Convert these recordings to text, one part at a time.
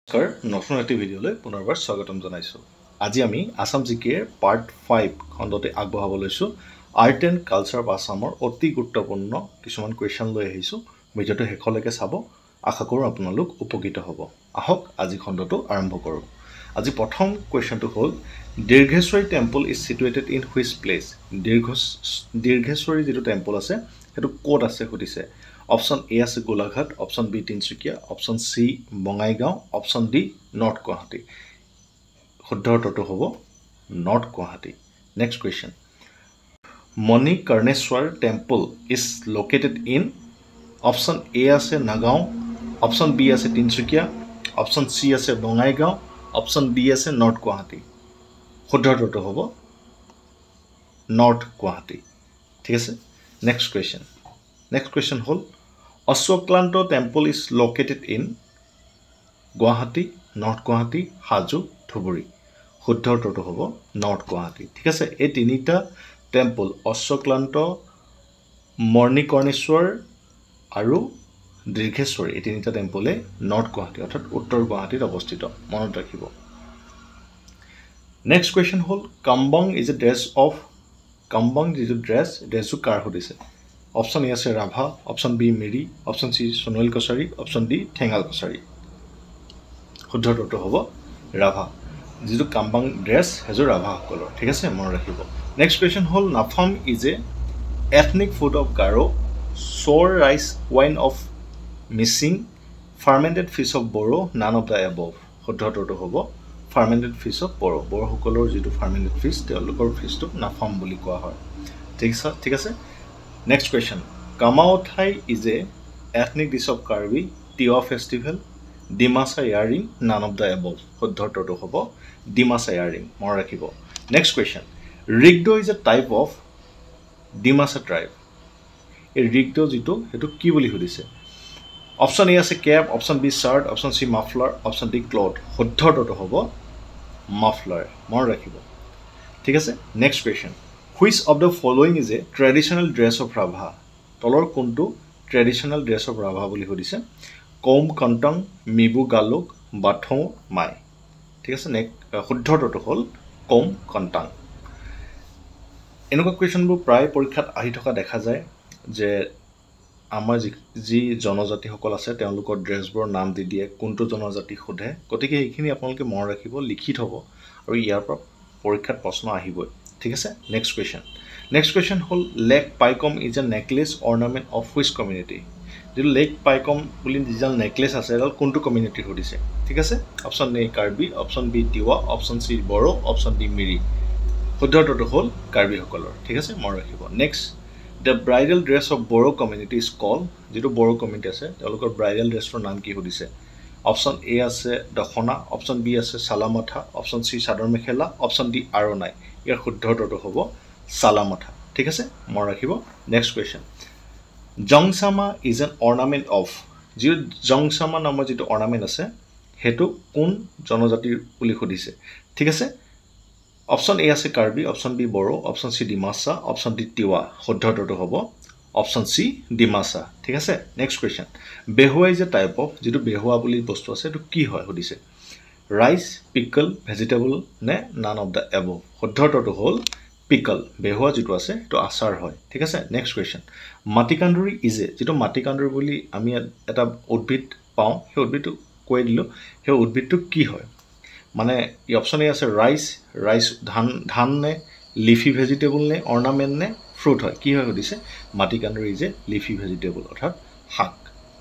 নতুন একটি ভিডিঅ'লৈ পুনৰবাৰ স্বাগতম জনাইছোঁ। আজি আমি আসাম জিকেৰ পাৰ্ট 5 খণ্ডতে আগবঢ়াব লৈছোঁ। আৰ্ট এণ্ড কালচাৰ অফ আসামৰ অতি গুৰুত্বপূৰ্ণ কিছুমান কুৱেশ্যন লৈ আহিছোঁ। ভিডিঅ'টো শেষলৈকে চাব, আশা কৰোঁ আপোনালোক উপকৃত হ'ব। আহক আজি খণ্ডটো আৰম্ভ কৰোঁ। আজি প্ৰথম কুৱেশ্যনটো হ'ল Dirgheswari temple is situated in which place. Dirgheswari যিটো টেম্পল আছে সেইটো ক'ত আছে সুধিছে। অপশ্যন এ আছে Golaghat, option B Tinsukia, option C Bongaigaon, option D North Guwahati. শুদ্ধ উত্তৰটো হ'ব North Guwahati. Next question, Manikarneswar temple is located in. Option A আছে নগাঁও, অপশ্যন বি আছে তিনিচুকীয়া, অপশ্যন চি আছে বঙাইগাঁও, অপশ্যন ডি আছে নৰ্থ গুৱাহাটী। শুদ্ধ উত্তৰটো হ'ব নৰ্থ গুৱাহাটী। ঠিক আছে। নেক্সট কুৱেশ্যন হ'ল Ashwaklanta temple is located in. Guwahati, north Guwahati, Hajo, Dhubri. শুদ্ধ উত্তৰটো হ'ব নৰ্থ গুৱাহাটী। ঠিক আছে। এই তিনিটা টেম্পল অশ্বক্লান্ত, মণিকৰ্ণেশ্বৰ আৰু দীৰ্ঘেশ্বৰী, এই তিনিটা টেম্পলে নৰ্থ গুৱাহাটী অৰ্থাৎ উত্তৰ গুৱাহাটীত অৱস্থিত, মনত ৰাখিব। নেক্সট কুৱেশ্যন হ'ল Kambang is a dress of. Kambang যিটো ড্ৰেছটো কাৰ সুধিছে। অপশ্যন এ আছে Rabha, option B Miri, option C Sonowal Kachari, option D Thengal Kachari. শুদ্ধ উত্তৰটো হ'ব ৰাভা। যিটো কাম্বাং ড্ৰেছ সেইযোৰ ৰাভাসকলৰ। ঠিক আছে, মনত ৰাখিব। নেক্সট কুৱেশ্যন হ'ল Napham is a ethnic food of Garo, sour rice wine of Mising, fermented fish of Bodo, none of the above. শুদ্ধ উত্তৰটো হ'ব ফাৰ্মেণ্টেড ফিছ অফ বড়ো। বড়োসকলৰ যিটো ফাৰ্মেণ্টেড ফিছ, তেওঁলোকৰ ফিছটোক নাফাম বুলি কোৱা হয়। ঠিক আছে। Next question, Kamaothai is a ethnic dish of Karbi, Tiwa festival, Dimasa earring, none of the above. শুদ্ধ উত্তৰটো হ'ব ডিমাচা ইয়াৰিং, মনত ৰাখিব। Next question, Rigdo is a type of Dimasa tribe. এই ৰিগডো যিটো সেইটো কি বুলি সুধিছে। অপশ্যন এ আছে cape, option B shirt, option C muffler, option D cloth. শুদ্ধ উত্তৰটো হ'ব মাফলাৰ, মনত ৰাখিব। ঠিক আছে। Next question, which of the following is a traditional dress of Rabha. তলৰ কোনটো ট্ৰেডিশ্যনেল ড্ৰেছ অফ ৰাভা বুলি সুধিছে। কৌম কণ্টং, মিবু গালোক, বাথৌ মাই। ঠিক আছে। শুদ্ধ উত্তৰটো হ'ল কৌম কণ্টাং। এনেকুৱা কুৱেশ্যনবোৰ প্ৰায় পৰীক্ষাত আহি থকা দেখা যায় যে আমাৰ যি জনজাতিসকল আছে তেওঁলোকৰ ড্ৰেছবোৰৰ নাম দি দিয়ে, কোনটো জনজাতি সোধে। গতিকে সেইখিনি আপোনালোকে মনত ৰাখিব, লিখি থ'ব, আৰু ইয়াৰ পৰা পৰীক্ষাত প্ৰশ্ন আহিবই। ঠিক আছে। নেক্সট কুৱেশ্যন হ'ল Lek Paikam is a necklace ornament of which community. যিটো লেক পাইকম বুলি যিডাল নেকলেছ আছে এডাল কোনটো কমিউনিটি সুধিছে। ঠিক আছে। Option A Karbi, option B Tiwa, option C Bodo, option D Miri. শুদ্ধ উত্তৰটো হ'ল কাৰ্বিসকলৰ। ঠিক আছে, মনত ৰাখিব। Next, the bridal dress of Bodo community is call. যিটো বড়ো কমিউনিটি আছে তেওঁলোকৰ ব্ৰাইডেল ড্ৰেছটোৰ নাম কি সুধিছে। অপশ্যন এ আছে দখনা, অপশ্যন বি আছে চালামাঠা, option C chador mekhela, option D আৰণাই। ইয়াৰ শুদ্ধ উত্তৰটো হ'ব চালামাঠা। ঠিক আছে, মনত ৰাখিব। Next question, Jongchama is an ornament of. যিটো জংচামা নামৰ যিটো অৰ্নামেণ্ট আছে সেইটো কোন জনজাতিৰ বুলি সুধিছে। ঠিক আছে। অপশ্যন এ আছে Karbi, option B Bodo, option C Dimasa, option D Tiwa. শুদ্ধ উত্তৰটো হ'ব অপশ্যন চি ডিমাচা। ঠিক আছে। Next question, Behua is a type of. যিটো বেহুৱা বুলি বস্তু আছে সেইটো কি হয় সুধিছে। ৰাইচ, পিকল, ভেজিটেবল নে নান অফ দ্য এবভ। শুদ্ধ উত্তৰটো হ'ল পিকল। বেহুৱা যিটো আছে সেইটো আচাৰ হয়। ঠিক আছে। Next question, Matikanduri is a. যিটো মাটিকান্দুৰী বুলি আমি এটা উদ্ভিদ পাওঁ, সেই উদ্ভিদটো কৈ দিলোঁ, সেই উদ্ভিদটো কি হয়। মানে এই অপশ্যন এ আছে ৰাইচ ধান নে, লিফি ভেজিটেবল নে, অৰ্নামেণ্ট নে, ফ্ৰুট হয়। কি হয় সুধিছে। মাটিকান্দুৰী ইজ এ লিফি ভেজিটেবল অৰ্থাৎ শাক।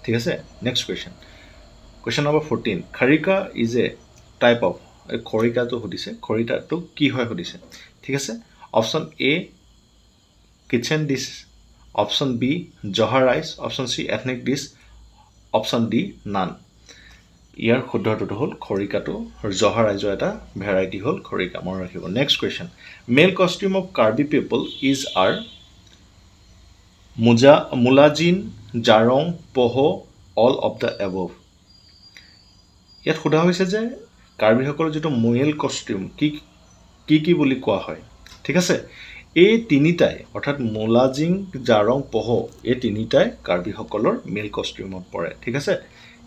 ঠিক আছে। Next question number 14, Khorika is a type of. এই খৰিকাটো সুধিছে, খৰিকাটো কি হয় সুধিছে। ঠিক আছে। Option A kitchen dish, option B Joha rice, option C ethnic dish, option D none. ইয়াৰ শুদ্ধ উত্তৰটো হ'ল খৰিকাটো, জহা ৰাইজৰ এটা ভেৰাইটি হ'ল খৰিকা, মনত ৰাখিব। Next question, male costume of Karbi people is are. Mulajin, Jarong, Poho, all of the above. ইয়াত সোধা হৈছে যে কাৰ্বিসকলৰ যিটো মেল কষ্টিউম কি বুলি কোৱা হয়। ঠিক আছে। এই তিনিটাই অৰ্থাৎ মুলাজিং, জাৰং, পহো, এই তিনিটাই কাৰ্বিসকলৰ মেল কষ্টিউমত পৰে। ঠিক আছে।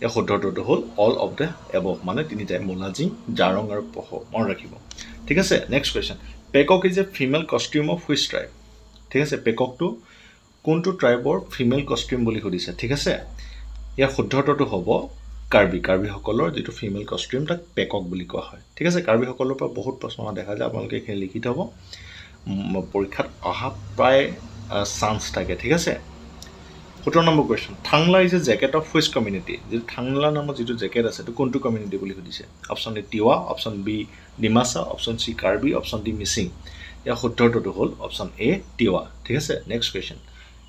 ইয়াৰ শুদ্ধটো হ'ল অল অফ দ্য এবভ মানে তিনিটাই মোলাজিং জাৰং আৰু পহ মনত ৰাখিব ঠিক আছে next question Pekok is a female costume of which tribe ঠিক আছে পেককটো কোনটো ট্ৰাইবৰ ফিমেল কষ্টিউম বুলি সুধিছে ঠিক আছে ইয়াৰ শুদ্ধটো হ'ব কাৰ্বিসকলৰ যিটো ফিমেল কষ্টিউম তাক পেকক বুলি কোৱা হয় ঠিক আছে কাৰ্বিসকলৰ পৰা বহুত প্ৰশ্ন দেখা যায় আপোনালোকে এইখিনি লিখি থ'ব পৰীক্ষাত অহা প্ৰায় চান্স থাকে ঠিক আছে 17 number question Thangla is a jacket of which community যিটো থাংলা নামৰ যিটো জেকেট আছে এইটো কোনটো কমিউনিটি বুলি সুধিছে option A Tiwa option B Dimasa option C Karbi option D Mising ইয়াৰ শুদ্ধটো হ'ল অপশ্যন এ তিৱা ঠিক আছে next question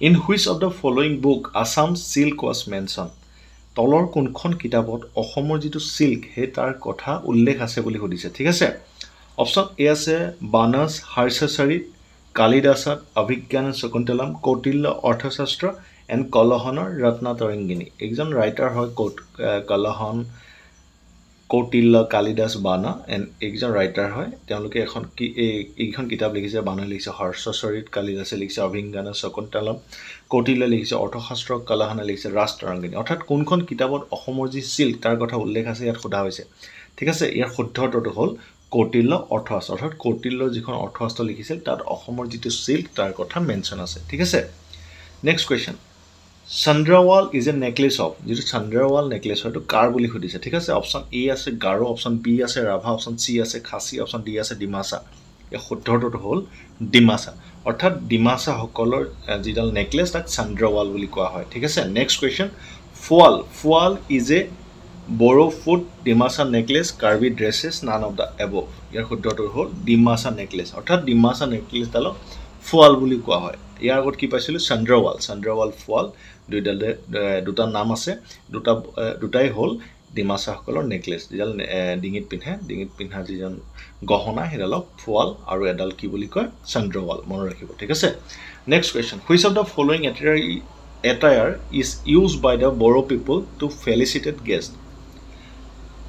in which of the following book Assam silk was mention তলৰ কোনখন কিতাপত অসমৰ যিটো চিল্ক সেই তাৰ কথা উল্লেখ আছে বুলি সুধিছে ঠিক আছে অপশ্যন এ আছে বানাস হাৰ্ষচাৰিত কালিদাসত অভিজ্ঞান শকুন্তলম কৌটিল্য অৰ্থশাস্ত্ৰ এণ্ড কলহনৰ ৰত্নাতৰঙ্গিনী একজন ৰাইটাৰ হয় কলহন কৌটিল্য কালিদাস বানা এণ্ড একজন ৰাইটাৰ হয় তেওঁলোকে এইখন কিতাপ লিখিছে বানা লিখিছে হৰ্ষচৰিত কালিদাসে লিখিছে অভিজ্ঞান শকুন্তলম কৌটিল্য লিখিছে অৰ্থশাস্ত্ৰ কলহনে লিখিছে ৰাজতৰঙ্গিনী অৰ্থাৎ কোনখন কিতাপত অসমৰ যি চিল্ক তাৰ কথা উল্লেখ আছে ইয়াত সোধা হৈছে ঠিক আছে ইয়াৰ শুদ্ধটো হ'ল কৌটিল্য অৰ্থশাস্ত্ৰ অৰ্থাৎ কৌটিল্যৰ যিখন অৰ্থশাস্ত্ৰ লিখিছিল তাত অসমৰ যিটো চিল্ক তাৰ কথা মেনশ্যন আছে ঠিক আছে next question Chandrawal is a necklace of যিটো চন্দ্ৰৱাল নেকলেছ হয়তো কাৰ বুলি সুধিছে ঠিক আছে অপশ্যন এ আছে গাৰো অপশ্যন বি আছে ৰাভা অপশ্যন চি আছে খাচী অপশ্যন ডি আছে ডিমাচা এই শুদ্ধটো হ'ল ডিমাচা অৰ্থাৎ ডিমাচাসকলৰ যিডাল নেকলেছ তাক চন্দ্ৰৱাল বুলি কোৱা হয় ঠিক আছে next question Phuwal is a Bodo food Dimasa necklace Karbi dresses none of the above ইয়াৰ শুদ্ধটো হ'ল ডিমাচা নেকলেছ অৰ্থাৎ ডিমাচা নেকলেছডালক ফুৱাল বুলি কোৱা হয় ইয়াৰ আগত কি পাইছিলোঁ চন্দ্ৰৱাল ফুৱাল দুটা নাম আছে দুটাই হ'ল ডিমাচাসকলৰ নেকলেছ যিডাল ডিঙিত পিন্ধা যিজন গহনা সেইডালক ফুৱাল আৰু এডাল কি বুলি কয় চন্দ্ৰৱাল মনত ৰাখিব ঠিক আছে next question which of the following attire is use by the Bodo people to felicitate guest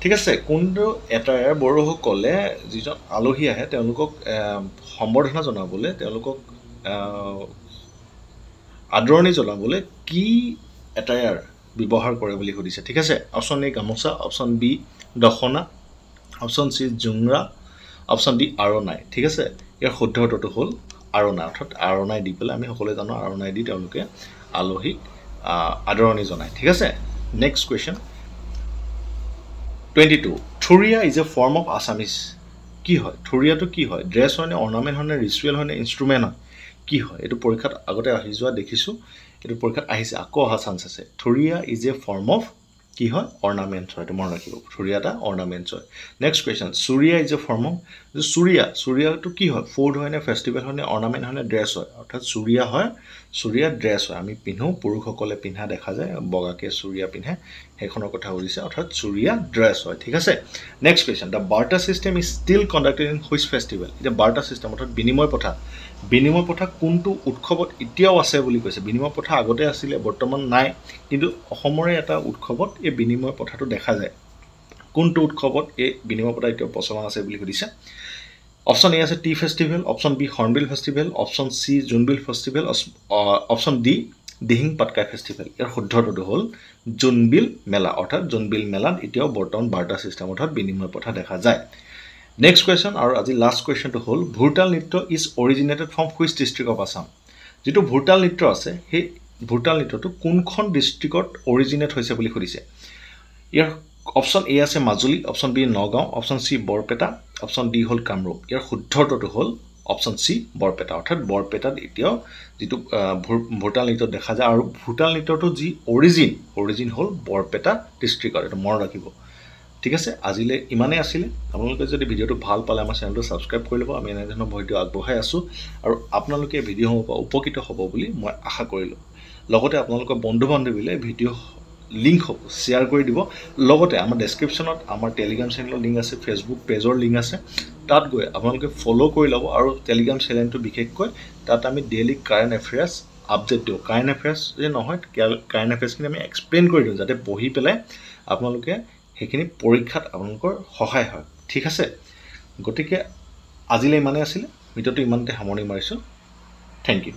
ঠিক আছে কোনটো এটায়াৰ বড়োসকলে যিজন আলহী আহে তেওঁলোকক সম্বৰ্ধনা জনাবলৈ তেওঁলোকক আদৰণি জনাবলৈ কি এটায়াৰ ব্যৱহাৰ কৰে বুলি সুধিছে ঠিক আছে অপশ্যন এ গামোচা অপশ্যন বি দখনা অপশ্যন চি জোংৰা অপশ্যন ডি আৰণাই ঠিক আছে ইয়াৰ শুদ্ধটো হ'ল আৰণাই অৰ্থাৎ আৰণাই দি পেলাই আমি সকলোৱে জানো আৰণাই দি তেওঁলোকে আলহীক আদৰণি জনায় ঠিক আছে next question 22 Thuria is a form of Assamese কি হয় থুৰিয়াটো কি হয় ড্ৰেছ হয় নে অৰ্নামেণ্ট হয় নে ৰিচুৱেল হয় নে ইনষ্ট্ৰুমেণ্ট হয় কি হয় এইটো পৰীক্ষাত আগতে আহি যোৱা দেখিছোঁ এইটো পৰীক্ষাত আহিছে আকৌ অহা চান্স আছে থুৰিয়া ইজ এ ফৰ্ম অফ কি হয় অৰ্নামেণ্টছ হয় এইটো মনত ৰাখিব থুৰিয়া এটা অৰ্নামেণ্টছ হয় নেক্সট কুৱেশ্যন চুৰিয়া ইজ এ ফৰ্ম অফ চুৰিয়াটো কি হয় ফুড হয় নে ফেষ্টিভেল হয় নে অৰ্নামেণ্ট হয় নে ড্ৰেছ হয় অৰ্থাৎ চুৰিয়া ড্ৰেছ হয় আমি পিন্ধোঁ পুৰুষসকলে পিন্ধা দেখা যায় বগাকে চুৰিয়া পিন্ধে সেইখনৰ কথা সুধিছে অৰ্থাৎ চুৰিয়া ড্ৰেছ হয় ঠিক আছে next question the barter system is still conducted in which festival এতিয়া বাৰ্টাৰ চিষ্টেম অৰ্থাৎ বিনিময় প্ৰথা কোনটো উৎসৱত এতিয়াও আছে বুলি কৈছে বিনিময় প্ৰথা আগতে আছিলে বৰ্তমান নাই কিন্তু অসমৰে এটা উৎসৱত এই বিনিময় প্ৰথাটো দেখা যায় কোনটো উৎসৱত এই বিনিময় প্ৰথা এতিয়াও প্ৰচলন আছে বুলি সুধিছে অপশ্যন এ আছে tea festival option B hornbill festival option C Jonbeel festival option D Dihing Patkai festival ইয়াৰ শুদ্ধটো হ'ল জোনবিল মেলা অৰ্থাৎ জোনবিল মেলাত এতিয়াও বৰ্তমান বাৰ্টাৰ চিষ্টেম অৰ্থাৎ বিনিময় প্ৰথা দেখা যায় নেক্সট কুৱেশ্যন আৰু আজি লাষ্ট কুৱেশ্যনটো হ'ল ভুৰতাল নৃত্য is originated from which district of Assam যিটো ভুৰতাল নৃত্য আছে সেই ভুৰতাল নৃত্যটো কোনখন ডিষ্ট্ৰিক্টত অৰিজিনেট হৈছে বুলি সুধিছে ইয়াৰ অপশ্যন এ আছে Majuli option B Nagaon option C Barpeta option D হ'ল কামৰূপ ইয়াৰ শুদ্ধটো হ'ল অপশ্যন চি বৰপেটা অৰ্থাৎ বৰপেটাত এতিয়াও যিটো ভুৰতাল নৃত্য দেখা যায় আৰু ভুৰতাল নৃত্যটো যি অৰিজিন হ'ল বৰপেটা ডিষ্ট্ৰিক্টত এইটো মনত ৰাখিব ঠিক আছে আজিলৈ ইমানেই আছিলে আপোনালোকে যদি ভিডিঅ'টো ভাল পালে আমাৰ চেনেলটো ছাবস্ক্ৰাইব কৰি ল'ব আমি এনেধৰণৰ ভিডিঅ' আগবঢ়াই আছোঁ আৰু আপোনালোকে ভিডিঅ'সমূহৰ পৰা উপকৃত হ'ব বুলি মই আশা কৰিলোঁ লগতে আপোনালোকৰ বন্ধু বান্ধৱীলৈ ভিডিঅ' লিংক হ'ব শ্বেয়াৰ কৰি দিব লগতে আমাৰ ডেছক্ৰিপশ্যনত আমাৰ টেলিগ্ৰাম চেনেলৰ লিংক আছে ফেচবুক পেজৰ লিংক আছে তাত গৈ আপোনালোকে ফ'ল' কৰি ল'ব আৰু টেলিগ্ৰাম চেনেলটো বিশেষকৈ তাত আমি ডেইলি কাৰেণ্ট এফেয়াৰ্ছ আপডেট দিওঁ কাৰেণ্ট এফেয়াৰ্ছ যে নহয় কাৰেণ্ট এফেয়াৰ্ছখিনি আমি এক্সপ্লেইন কৰি দিওঁ যাতে পঢ়ি পেলাই আপোনালোকে সেইখিনি পৰীক্ষাত আপোনালোকৰ সহায় হয় ঠিক আছে গতিকে আজিলৈ ইমানেই আছিলে ভিডিঅ'টো ইমানতে সামৰণি মাৰিছোঁ থেংক ইউ